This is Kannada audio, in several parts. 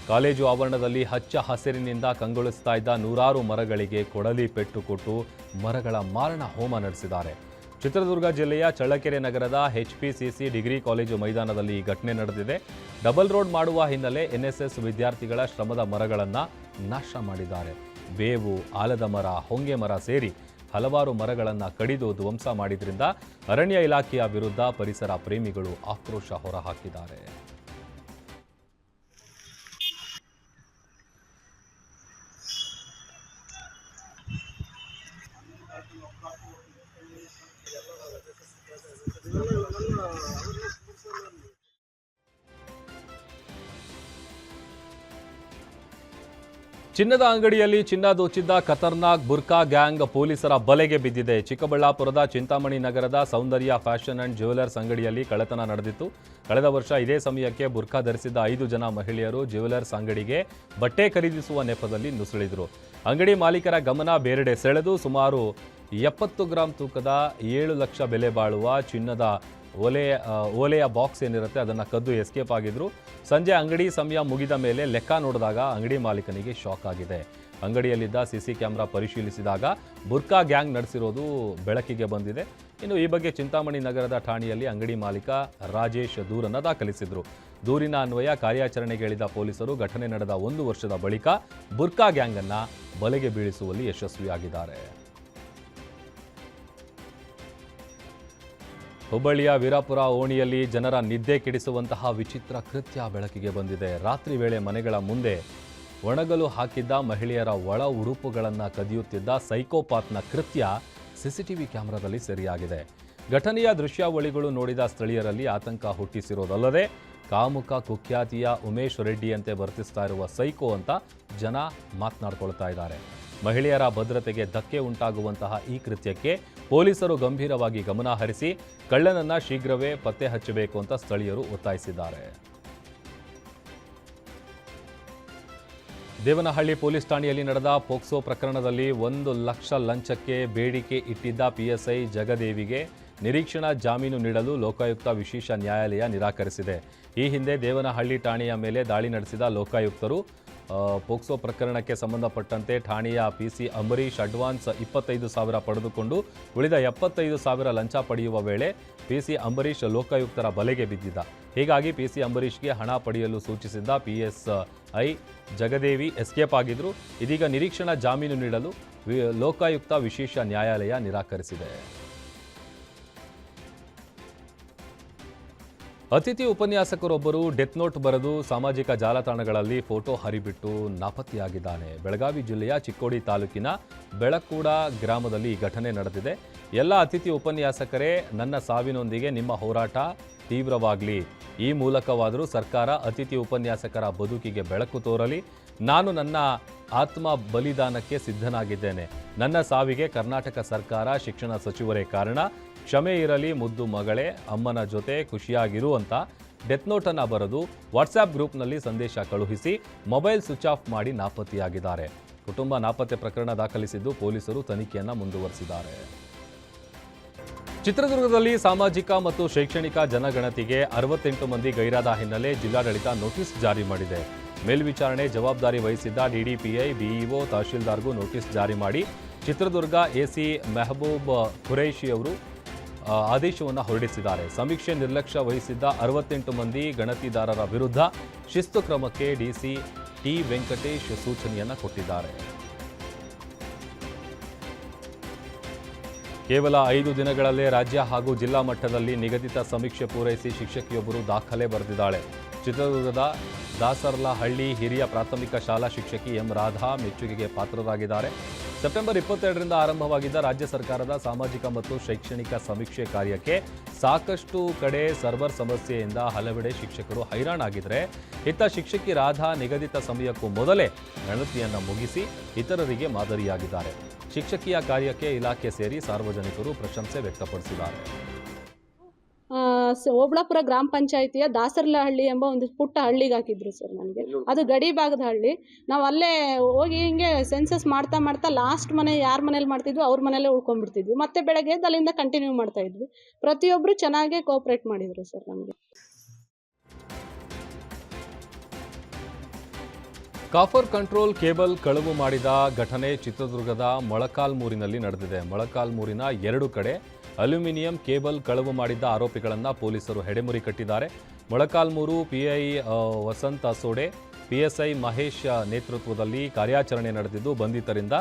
ಕಾಲೇಜು ಆವರಣದಲ್ಲಿ ಹಚ್ಚ ಹಸಿರಿನಿಂದ ಕಂಗೊಳಿಸ್ತಾ ಇದ್ದ ನೂರಾರು ಮರಗಳಿಗೆ ಕೊಡಲಿ ಪೆಟ್ಟು ಕೊಟ್ಟು ಮರಗಳ ಮಾರಣ ಹೋಮ ನಡೆಸಿದ್ದಾರೆ. ಚಿತ್ರದುರ್ಗ ಜಿಲ್ಲೆಯ ಚಳ್ಳಕೆರೆ ನಗರದ HPCC ಡಿಗ್ರಿ ಕಾಲೇಜು ಮೈದಾನದಲ್ಲಿ ಈ ಘಟನೆ ನಡೆದಿದೆ. ಡಬಲ್ ರೋಡ್ ಮಾಡುವ ಹಿನ್ನೆಲೆ NSS ವಿದ್ಯಾರ್ಥಿಗಳ ಶ್ರಮದ ಮರಗಳನ್ನು ನಾಶ ಮಾಡಿದ್ದಾರೆ. ಬೇವು, ಆಲದ ಮರ, ಹೊಂಗೆ ಮರ ಸೇರಿ ಹಲವಾರು ಮರಗಳನ್ನು ಕಡಿದು ಧ್ವಂಸ ಮಾಡಿದ್ರಿಂದ ಅರಣ್ಯ ಇಲಾಖೆಯ ವಿರುದ್ಧ ಪರಿಸರ ಪ್ರೇಮಿಗಳು ಆಕ್ರೋಶ ಹೊರಹಾಕಿದ್ದಾರೆ. ಚಿನ್ನದ ಅಂಗಡಿಯಲ್ಲಿ ಚಿನ್ನ ದೋಚಿದ್ದ ಖತರ್ನಾಕ್ ಬುರ್ಕಾ ಗ್ಯಾಂಗ್ ಪೊಲೀಸರ ಬಲೆಗೆ ಬಿದ್ದಿದೆ. ಚಿಕ್ಕಬಳ್ಳಾಪುರದ ಚಿಂತಾಮಣಿ ನಗರದ ಸೌಂದರ್ಯ ಫ್ಯಾಷನ್ ಅಂಡ್ ಜ್ಯುವೆಲರ್ಸ್ ಅಂಗಡಿಯಲ್ಲಿ ಕಳ್ಳತನ ನಡೆದಿತ್ತು. ಕಳೆದ ವರ್ಷ ಇದೇ ಸಮಯಕ್ಕೆ ಬುರ್ಕಾ ಧರಿಸಿದ್ದ 5 ಜನ ಮಹಿಳೆಯರು ಜ್ಯುವೆಲರ್ಸ್ ಅಂಗಡಿಗೆ ಬಟ್ಟೆ ಖರೀದಿಸುವ ನೆಪದಲ್ಲಿ ನುಸುಳಿದ್ರು. ಅಂಗಡಿ ಮಾಲೀಕರ ಗಮನ ಬೇರೆಡೆ ಸೆಳೆದು ಸುಮಾರು 70 ಗ್ರಾಂ ತೂಕದ 7 ಲಕ್ಷ ಬೆಲೆ ಬಾಳುವ ಚಿನ್ನದ ಓಲೆಯ ಬಾಕ್ಸ್ ಏನಿರುತ್ತೆ ಅದನ್ನು ಕದ್ದು ಎಸ್ಕೇಪ್ ಆಗಿದ್ರು. ಸಂಜೆ ಅಂಗಡಿ ಸಮಯ ಮುಗಿದ ಮೇಲೆ ಲೆಕ್ಕ ನೋಡಿದಾಗ ಅಂಗಡಿ ಮಾಲೀಕನಿಗೆ ಶಾಕ್ ಆಗಿದೆ. ಅಂಗಡಿಯಲ್ಲಿದ್ದ ಸಿಸಿ ಕ್ಯಾಮೆರಾ ಪರಿಶೀಲಿಸಿದಾಗ ಬುರ್ಕಾ ಗ್ಯಾಂಗ್ ನಡೆಸಿರೋದು ಬೆಳಕಿಗೆ ಬಂದಿದೆ. ಇನ್ನು ಈ ಬಗ್ಗೆ ಚಿಂತಾಮಣಿ ನಗರದ ಠಾಣೆಯಲ್ಲಿ ಅಂಗಡಿ ಮಾಲೀಕ ರಾಜೇಶ್ ದೂರನ್ನು ದಾಖಲಿಸಿದ್ರು. ದೂರಿನ ಅನ್ವಯ ಕಾರ್ಯಾಚರಣೆಗೆ ಇಳಿದ ಪೊಲೀಸರು ಘಟನೆ ನಡೆದ 1 ವರ್ಷದ ಬಳಿಕ ಬುರ್ಕಾ ಗ್ಯಾಂಗ್ ಅನ್ನ ಬಲೆಗೆ ಬೀಳಿಸುವಲ್ಲಿ ಯಶಸ್ವಿಯಾಗಿದ್ದಾರೆ. ಹುಬ್ಬಳ್ಳಿಯ ವೀರಾಪುರ ಓಣಿಯಲ್ಲಿ ಜನರ ನಿದ್ದೆ ಕೆಡಿಸುವಂತಹ ವಿಚಿತ್ರ ಕೃತ್ಯ ಬೆಳಕಿಗೆ ಬಂದಿದೆ. ರಾತ್ರಿ ವೇಳೆ ಮನೆಗಳ ಮುಂದೆ ಒಣಗಲು ಹಾಕಿದ್ದ ಮಹಿಳೆಯರ ಒಳ ಉಡುಪುಗಳನ್ನು ಕದಿಯುತ್ತಿದ್ದ ಸೈಕೋಪಾತ್ನ ಕೃತ್ಯ ಸಿಸಿಟಿವಿ ಕ್ಯಾಮೆರಾದಲ್ಲಿ ಸೆರೆಯಾಗಿದೆ. ಘಟನೆಯ ದೃಶ್ಯಾವಳಿಗಳು ನೋಡಿದ ಸ್ಥಳೀಯರಲ್ಲಿ ಆತಂಕ ಹುಟ್ಟಿಸಿರೋದಲ್ಲದೆ ಕಾಮುಕ ಕುಖ್ಯಾತಿಯ ಉಮೇಶ್ ರೆಡ್ಡಿಯಂತೆ ವರ್ತಿಸ್ತಾ ಇರುವ ಸೈಕೋ ಅಂತ ಜನ ಮಾತನಾಡ್ಕೊಳ್ತಾ ಇದ್ದಾರೆ. ಮಹಿಳೆಯರ ಭದ್ರತೆಗೆ ಧಕ್ಕೆ ಉಂಟಾಗುವಂತಹ ಈ ಕೃತ್ಯಕ್ಕೆ ಪೊಲೀಸರು ಗಂಭೀರವಾಗಿ ಗಮನ ಹರಿಸಿ ಕಳ್ಳನನ್ನ ಶೀಘ್ರವೇ ಪತ್ತೆ ಹಚ್ಚಬೇಕು ಅಂತ ಸ್ಥಳೀಯರು ಒತ್ತಾಯಿಸಿದ್ದಾರೆ. ದೇವನಹಳ್ಳಿ ಪೊಲೀಸ್ ಠಾಣೆಯಲ್ಲಿ ನಡೆದ ಪೋಕ್ಸೋ ಪ್ರಕರಣದಲ್ಲಿ 1 ಲಕ್ಷ ಲಂಚಕ್ಕೆ ಬೇಡಿಕೆ ಇಟ್ಟಿದ್ದ PSI ಜಗದೇವಿಗೆ ನಿರೀಕ್ಷಣಾ ಜಾಮೀನು ನೀಡಲು ಲೋಕಾಯುಕ್ತ ವಿಶೇಷ ನ್ಯಾಯಾಲಯ ನಿರಾಕರಿಸಿದೆ. ಈ ಹಿಂದೆ ದೇವನಹಳ್ಳಿ ಠಾಣೆಯ ಮೇಲೆ ದಾಳಿ ನಡೆಸಿದ ಲೋಕಾಯುಕ್ತರು ಪೋಕ್ಸೋ ಪ್ರಕರಣಕ್ಕೆ ಸಂಬಂಧಪಟ್ಟಂತೆ ಠಾಣೆಯ PC ಅಂಬರೀಶ್ ಅಡ್ವಾನ್ಸ್ 25,000 ಪಡೆದುಕೊಂಡು ಉಳಿದ 75,000 ಲಂಚ ಪಡೆಯುವ ವೇಳೆ PC ಅಂಬರೀಶ್ ಲೋಕಾಯುಕ್ತರ ಬಲೆಗೆ ಬಿದ್ದಿದ್ದ. ಹೀಗಾಗಿ PC ಅಂಬರೀಶ್ಗೆ ಹಣ ಪಡೆಯಲು ಸೂಚಿಸಿದ್ದ PSI ಜಗದೇವಿ ಎಸ್ಕೇಪ್ ಆಗಿದ್ರು. ಇದೀಗ ನಿರೀಕ್ಷಣಾ ಜಾಮೀನು ನೀಡಲು ಲೋಕಾಯುಕ್ತ ವಿಶೇಷ ನ್ಯಾಯಾಲಯ ನಿರಾಕರಿಸಿದೆ. ಅತಿಥಿ ಉಪನ್ಯಾಸಕರೊಬ್ಬರು ಡೆತ್ ನೋಟ್ ಬರೆದು ಸಾಮಾಜಿಕ ಜಾಲತಾಣಗಳಲ್ಲಿ ಫೋಟೋ ಹರಿಬಿಟ್ಟು ನಾಪತ್ತೆಯಾಗಿದ್ದಾನೆ. ಬೆಳಗಾವಿ ಜಿಲ್ಲೆಯ ಚಿಕ್ಕೋಡಿ ತಾಲೂಕಿನ ಬೆಳಕೂಡ ಗ್ರಾಮದಲ್ಲಿ ಈ ಘಟನೆ ನಡೆದಿದೆ. ಎಲ್ಲ ಅತಿಥಿ ಉಪನ್ಯಾಸಕರೇ, ನನ್ನ ಸಾವಿನೊಂದಿಗೆ ನಿಮ್ಮ ಹೋರಾಟ ತೀವ್ರವಾಗಲಿ. ಈ ಮೂಲಕವಾದರೂ ಸರ್ಕಾರ ಅತಿಥಿ ಉಪನ್ಯಾಸಕರ ಬದುಕಿಗೆ ಬೆಳಕು ತೋರಲಿ. ನಾನು ನನ್ನ ಆತ್ಮ ಬಲಿದಾನಕ್ಕೆ ಸಿದ್ಧನಾಗಿದ್ದೇನೆ. ನನ್ನ ಸಾವಿಗೆ ಕರ್ನಾಟಕ ಸರ್ಕಾರ, ಶಿಕ್ಷಣ ಸಚಿವರೇ ಕಾರಣ. ಕ್ಷಮೆ ಇರಲಿ ಮುದ್ದು ಮಗಳೇ, ಅಮ್ಮನ ಜೊತೆ ಖುಷಿಯಾಗಿರು ಅಂತ ಡೆತ್ ನೋಟನ್ನು ಬರೆದು ವಾಟ್ಸ್ಆ್ಯಪ್ ಗ್ರೂಪ್ನಲ್ಲಿ ಸಂದೇಶ ಕಳುಹಿಸಿ ಮೊಬೈಲ್ ಸ್ವಿಚ್ ಆಫ್ ಮಾಡಿ ನಾಪತ್ತೆಯಾಗಿದ್ದಾರೆ. ಕುಟುಂಬ ನಾಪತ್ತೆ ಪ್ರಕರಣ ದಾಖಲಿಸಿದ್ದು ಪೊಲೀಸರು ತನಿಖೆಯನ್ನು ಮುಂದುವರೆಸಿದ್ದಾರೆ. ಚಿತ್ರದುರ್ಗದಲ್ಲಿ ಸಾಮಾಜಿಕ ಮತ್ತು ಶೈಕ್ಷಣಿಕ ಜನಗಣತಿಗೆ 68 ಮಂದಿ ಗೈರಾದ ಹಿನ್ನೆಲೆ ಜಿಲ್ಲಾಡಳಿತ ನೋಟಿಸ್ ಜಾರಿ ಮಾಡಿದೆ. ಮೇಲ್ವಿಚಾರಣೆ ಜವಾಬ್ದಾರಿ ವಹಿಸಿದ್ದ DDPI, BEO, ತಹಶೀಲ್ದಾರ್ಗೂ ನೋಟಿಸ್ ಜಾರಿ ಮಾಡಿ ಚಿತ್ರದುರ್ಗ AC ಮೆಹಬೂಬ್ ಖುರೈಶಿ ಅವರು ಆದೇಶವನ್ನು ಹೊರಡಿಸಿದ್ದಾರೆ. ಸಮೀಕ್ಷೆ ನಿರ್ಲಕ್ಷ್ಯ ವಹಿಸಿದ್ದ 68 ಮಂದಿ ಗಣತಿದಾರರ ವಿರುದ್ಧ ಶಿಸ್ತು ಕ್ರಮಕ್ಕೆ DC T. ವೆಂಕಟೇಶ್ ಸೂಚನೆಯನ್ನು ಕೊಟ್ಟಿದ್ದಾರೆ. ಕೇವಲ 5 ದಿನಗಳಲ್ಲೇ ರಾಜ್ಯ ಹಾಗೂ ಜಿಲ್ಲಾ ಮಟ್ಟದಲ್ಲಿ ನಿಗದಿತ ಸಮೀಕ್ಷೆ ಪೂರೈಸಿ ಶಿಕ್ಷಕಿಯೊಬ್ಬರು ದಾಖಲೆ ಬರೆದಿದ್ದಾಳೆ. ಚಿತ್ರದುರ್ಗದ ದಾಸರ್ಲಹಳ್ಳಿ ಹಿರಿಯ ಪ್ರಾಥಮಿಕ ಶಾಲಾ ಶಿಕ್ಷಕಿ ಎಂ ರಾಧಾ ಮೆಚ್ಚುಗೆಗೆ ಪಾತ್ರರಾಗಿದ್ದಾರೆ. ಸೆಪ್ಟೆಂಬರ್ 22ರಿಂದ ಆರಂಭವಾಗಿದ್ದ ರಾಜ್ಯ ಸರ್ಕಾರದ ಸಾಮಾಜಿಕ ಮತ್ತು ಶೈಕ್ಷಣಿಕ ಸಮೀಕ್ಷೆ ಕಾರ್ಯಕ್ಕೆ ಸಾಕಷ್ಟು ಕಡೆ ಸರ್ವರ್ ಸಮಸ್ಯೆಯಿಂದ ಹಲವೆಡೆ ಶಿಕ್ಷಕರು ಹೈರಾಣಾಗಿದ್ದರೆ, ಇತ್ತ ಶಿಕ್ಷಕಿ ರಾಧಾ ನಿಗದಿತ ಸಮಯಕ್ಕೂ ಮೊದಲೇ ಗಣತಿಯನ್ನು ಮುಗಿಸಿ ಇತರರಿಗೆ ಮಾದರಿಯಾಗಿದ್ದಾರೆ. ಶಿಕ್ಷಕಿಯ ಕಾರ್ಯಕ್ಕೆ ಇಲಾಖೆ ಸೇರಿ ಸಾರ್ವಜನಿಕರು ಪ್ರಶಂಸೆ ವ್ಯಕ್ತಪಡಿಸಿದ್ದಾರೆ. ಓಬಳಾಪುರ ಗ್ರಾಮ ಪಂಚಾಯಿತಿಯ ದಾಸರ್ಲಹಳ್ಳಿ ಎಂಬ ಒಂದು ಪುಟ್ಟ ಹಳ್ಳಿಗೆ ಹಾಕಿದ್ರು ಸರ್. ನನಗೆ ಅದು ಗಡಿ ಭಾಗದ ಹಳ್ಳಿ. ನಾವು ಅಲ್ಲೇ ಹೋಗಿ ಹಿಂಗೆ ಸೆನ್ಸಸ್ ಮಾಡ್ತಾ ಲಾಸ್ಟ್ ಮನೆ ಯಾರ ಮನೇಲಿ ಮಾಡ್ತಿದ್ವಿ ಅವ್ರ ಮನೇಲೆ ಉಳ್ಕೊಂಡ್ಬಿಡ್ತಿದ್ವಿ. ಮತ್ತೆ ಬೆಳಗ್ಗೆ ಅಲ್ಲಿಂದ ಕಂಟಿನ್ಯೂ ಮಾಡ್ತಾ ಇದ್ವಿ. ಪ್ರತಿಯೊಬ್ಬರು ಚೆನ್ನಾಗೇ ಕೋಆಪರೇಟ್ ಮಾಡಿದ್ರು ಸರ್ ನಮಗೆ. ಕಾಫರ್ ಕಂಟ್ರೋಲ್ ಕೇಬಲ್ ಕಳವು ಮಾಡಿದ ಘಟನೆ ಚಿತ್ರದುರ್ಗದ ಮೊಳಕಾಲ್ಮೂರಿನಲ್ಲಿ ನಡೆದಿದೆ. ಮೊಳಕಾಲ್ಮೂರಿನ 2 ಕಡೆ ಅಲ್ಯೂಮಿನಿಯಂ ಕೇಬಲ್ ಕಳವು ಮಾಡಿದ್ದ ಆರೋಪಿಗಳನ್ನು ಪೊಲೀಸರು ಹೆಡೆಮುರಿ ಕಟ್ಟಿದ್ದಾರೆ. ಮೊಳಕಾಲ್ಮೂರು ಪಿಐ ವಸಂತ ಅಸೋಡೆ, ಪಿಎಸ್ಐ ಮಹೇಶ್ ನೇತೃತ್ವದಲ್ಲಿ ಕಾರ್ಯಾಚರಣೆ ನಡೆದಿದ್ದು, ಬಂಧಿತರಿಂದ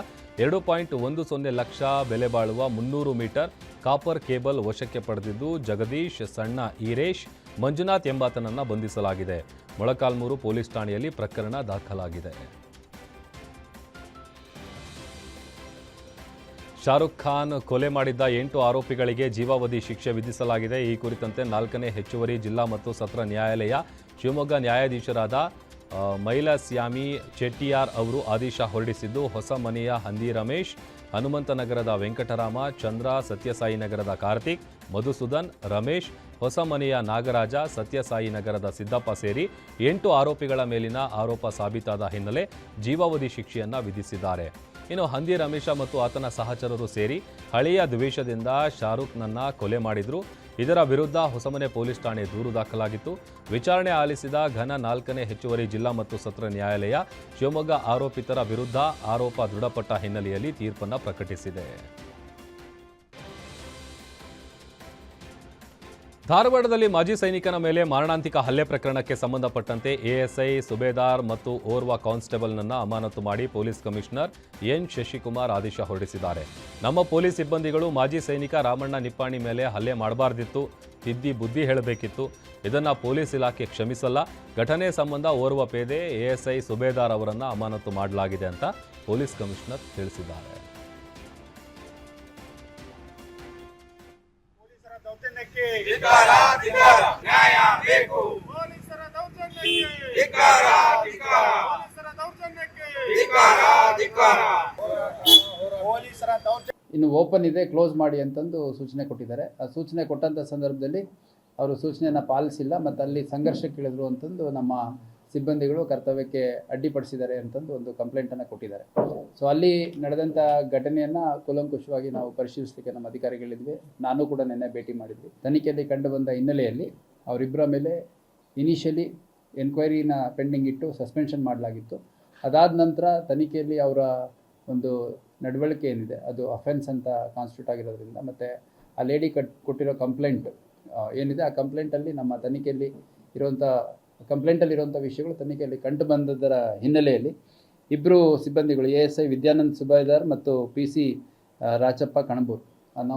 2.10 ಲಕ್ಷ ಬೆಲೆ ಬಾಳುವ 300 ಮೀಟರ್ ಕಾಪರ್ ಕೇಬಲ್ ವಶಕ್ಕೆ ಪಡೆದಿದ್ದು, ಜಗದೀಶ್, ಸಣ್ಣ ಈರೇಶ್, ಮಂಜುನಾಥ್ ಎಂಬಾತನನ್ನು ಬಂಧಿಸಲಾಗಿದೆ. ಮೊಳಕಾಲ್ಮೂರು ಪೊಲೀಸ್ ಠಾಣೆಯಲ್ಲಿ ಪ್ರಕರಣ ದಾಖಲಾಗಿದೆ. ಶಾರುಖ್ ಖಾನ್ ಕೊಲೆ ಮಾಡಿದ್ದ 8 ಆರೋಪಿಗಳಿಗೆ ಜೀವಾವಧಿ ಶಿಕ್ಷೆ ವಿಧಿಸಲಾಗಿದೆ. ಈ ಕುರಿತಂತೆ 4ನೇ ಹೆಚ್ಚುವರಿ ಜಿಲ್ಲಾ ಮತ್ತು ಸತ್ರ ನ್ಯಾಯಾಲಯ ಶಿವಮೊಗ್ಗ ನ್ಯಾಯಾಧೀಶರಾದ ಮೈಲಸ್ಯಾಮಿ ಚೆಟ್ಟಿಯಾರ್ ಅವರು ಆದೇಶ ಹೊರಡಿಸಿದ್ದು, ಹೊಸ ಮನೆಯ ಹಂದಿ ರಮೇಶ್, ಹನುಮಂತನಗರದ ವೆಂಕಟರಾಮ, ಚಂದ್ರ, ಸತ್ಯಸಾಯಿನಗರದ ಕಾರ್ತಿಕ್, ಮಧುಸೂದನ್, ರಮೇಶ್, ಹೊಸ ಮನೆಯ ನಾಗರಾಜ, ಸತ್ಯಸಾಯಿನಗರದ ಸಿದ್ದಪ್ಪ ಸೇರಿ 8 ಆರೋಪಿಗಳ ಮೇಲಿನ ಆರೋಪ ಸಾಬೀತಾದ ಹಿನ್ನೆಲೆ ಜೀವಾವಧಿ ಶಿಕ್ಷೆಯನ್ನ ವಿಧಿಸಿದ್ದಾರೆ. ಇನ್ನು ಹಂದಿ ರಮೇಶ ಮತ್ತು ಆತನ ಸಹಚರರು ಸೇರಿ ಹಳೆಯ ದ್ವೇಷದಿಂದ ಶಾರುಖ್ನನ್ನ ಕೊಲೆ ಮಾಡಿದ್ರು. ಇದರ ವಿರುದ್ಧ ಹೊಸಮನೆ ಪೊಲೀಸ್ ಠಾಣೆ ದೂರು ದಾಖಲಾಗಿತ್ತು. ವಿಚಾರಣೆ ಆಲಿಸಿದ ಘನ 4ನೇ ಹೆಚ್ಚುವರಿ ಜಿಲ್ಲಾ ಮತ್ತು ಸತ್ರ ನ್ಯಾಯಾಲಯ ಶಿವಮೊಗ್ಗ ಆರೋಪಿತರ ವಿರುದ್ಧ ಆರೋಪ ದೃಢಪಟ್ಟ ಹಿನ್ನೆಲೆಯಲ್ಲಿ ತೀರ್ಪನ್ನು ಪ್ರಕಟಿಸಿದೆ. ಧಾರವಾಡದಲ್ಲಿ ಮಾಜಿ ಸೈನಿಕನ ಮೇಲೆ ಮಾರಣಾಂತಿಕ ಹಲ್ಲೆ ಪ್ರಕರಣಕ್ಕೆ ಸಂಬಂಧಪಟ್ಟಂತೆ ಎಎಸ್ಐ ಸುಬೇದಾರ್ ಮತ್ತು ಓರ್ವ ಕಾನ್ಸ್ಟೇಬಲ್ನನ್ನು ಅಮಾನತು ಮಾಡಿ ಪೊಲೀಸ್ ಕಮಿಷನರ್ ಎನ್ ಶಶಿಕುಮಾರ್ ಆದೇಶ ಹೊರಡಿಸಿದ್ದಾರೆ. ನಮ್ಮ ಪೊಲೀಸ್ ಸಿಬ್ಬಂದಿಗಳು ಮಾಜಿ ಸೈನಿಕ ರಾಮಣ್ಣ ನಿಪ್ಪಾಣಿ ಮೇಲೆ ಹಲ್ಲೆ ಮಾಡಬಾರ್ದಿತ್ತು, ತಿದ್ದಿ ಬುದ್ಧಿ ಹೇಳಬೇಕಿತ್ತು. ಇದನ್ನು ಪೊಲೀಸ್ ಇಲಾಖೆ ಕ್ಷಮಿಸಲ್ಲ. ಘಟನೆ ಸಂಬಂಧ ಓರ್ವ ಪೇದೆ ಎಎಸ್ಐ ಸುಬೇದಾರ್ ಅವರನ್ನು ಅಮಾನತು ಮಾಡಲಾಗಿದೆ ಅಂತ ಪೊಲೀಸ್ ಕಮಿಷನರ್ ತಿಳಿಸಿದ್ದಾರೆ. ಇನ್ನು ಓಪನ್ ಇದೆ, ಕ್ಲೋಸ್ ಮಾಡಿ ಅಂತಂದು ಸೂಚನೆ ಕೊಟ್ಟಿದ್ದಾರೆ. ಆ ಸೂಚನೆ ಕೊಟ್ಟಂಥ ಸಂದರ್ಭದಲ್ಲಿ ಅವರು ಸೂಚನೆಯನ್ನು ಪಾಲಿಸಿಲ್ಲ ಮತ್ತು ಅಲ್ಲಿ ಸಂಘರ್ಷಕ್ಕಿಳಿದ್ರು ಅಂತಂದು ನಮ್ಮ ಸಿಬ್ಬಂದಿಗಳು ಕರ್ತವ್ಯಕ್ಕೆ ಅಡ್ಡಿಪಡಿಸಿದ್ದಾರೆ ಅಂತಂದು ಒಂದು ಕಂಪ್ಲೇಂಟನ್ನು ಕೊಟ್ಟಿದ್ದಾರೆ. ಸೊ ಅಲ್ಲಿ ನಡೆದಂಥ ಘಟನೆಯನ್ನು ಕೂಲಂಕುಷವಾಗಿ ನಾವು ಪರಿಶೀಲಿಸಲಿಕ್ಕೆ ನಮ್ಮ ಅಧಿಕಾರಿಗಳಿದ್ವಿ. ನಾನು ಕೂಡ ನಿನ್ನೆ ಭೇಟಿ ಮಾಡಿದ್ವಿ. ತನಿಖೆಯಲ್ಲಿ ಕಂಡುಬಂದ ಹಿನ್ನೆಲೆಯಲ್ಲಿ ಅವರಿಬ್ಬರ ಮೇಲೆ ಇನಿಷಿಯಲಿ ಎನ್ಕ್ವೈರಿನ ಪೆಂಡಿಂಗ್ ಇಟ್ಟು ಸಸ್ಪೆನ್ಷನ್ ಮಾಡಲಾಗಿತ್ತು. ಅದಾದ ನಂತರ ತನಿಖೆಯಲ್ಲಿ ಅವರ ಒಂದು ನಡವಳಿಕೆ ಏನಿದೆ ಅದು ಅಫೆನ್ಸ್ ಅಂತ ಕಾನ್ಸ್ಟಿಟ್ಯೂಟ್ ಆಗಿರೋದ್ರಿಂದ ಮತ್ತು ಆ ಲೇಡಿ ಕೊಟ್ಟಿರೋ ಕಂಪ್ಲೇಂಟ್ ಏನಿದೆ ಆ ಕಂಪ್ಲೇಂಟಲ್ಲಿ ನಮ್ಮ ತನಿಖೆಯಲ್ಲಿ ಕಂಪ್ಲೇಂಟಲ್ಲಿರುವಂಥ ವಿಷಯಗಳು ತನಿಖೆಯಲ್ಲಿ ಕಂಡು ಬಂದದರ ಹಿನ್ನೆಲೆಯಲ್ಲಿ ಇಬ್ಬರು ಸಿಬ್ಬಂದಿಗಳು ಎಎಸ್ಐ ವಿದ್ಯಾನಂದ್ ಸುಬೇದಾರ್ ಮತ್ತು PC ರಾಚಪ್ಪ ಕಣಬೂರ್ ಅನ್ನೋ